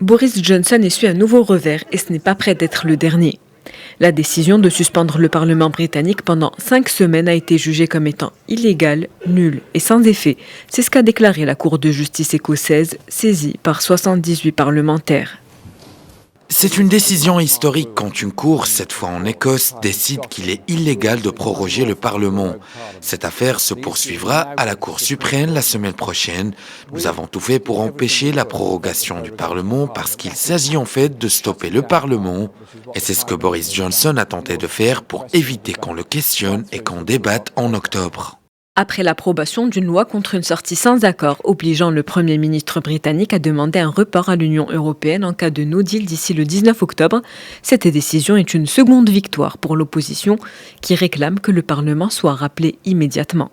Boris Johnson essuie un nouveau revers et ce n'est pas près d'être le dernier. La décision de suspendre le Parlement britannique pendant 5 semaines a été jugée comme étant illégale, nulle et sans effet. C'est ce qu'a déclaré la Cour de justice écossaise, saisie par 78 parlementaires. C'est une décision historique quand une cour, cette fois en Écosse, décide qu'il est illégal de proroger le Parlement. Cette affaire se poursuivra à la Cour suprême la semaine prochaine. Nous avons tout fait pour empêcher la prorogation du Parlement parce qu'il s'agit en fait de stopper le Parlement. Et c'est ce que Boris Johnson a tenté de faire pour éviter qu'on le questionne et qu'on débatte en octobre. Après l'approbation d'une loi contre une sortie sans accord obligeant le Premier ministre britannique à demander un report à l'Union européenne en cas de no deal d'ici le 19 octobre, cette décision est une seconde victoire pour l'opposition qui réclame que le Parlement soit rappelé immédiatement.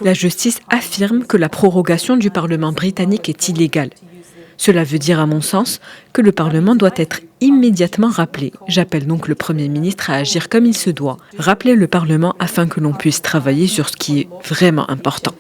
La justice affirme que la prorogation du Parlement britannique est illégale. Cela veut dire, à mon sens, que le Parlement doit être immédiatement rappelé. J'appelle donc le Premier ministre à agir comme il se doit, rappeler le Parlement afin que l'on puisse travailler sur ce qui est vraiment important.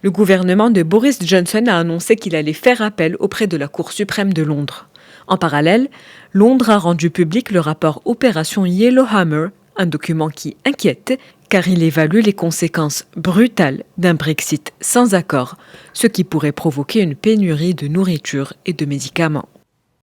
Le gouvernement de Boris Johnson a annoncé qu'il allait faire appel auprès de la Cour suprême de Londres. En parallèle, Londres a rendu public le rapport Opération Yellowhammer, un document qui inquiète car il évalue les conséquences brutales d'un Brexit sans accord, ce qui pourrait provoquer une pénurie de nourriture et de médicaments.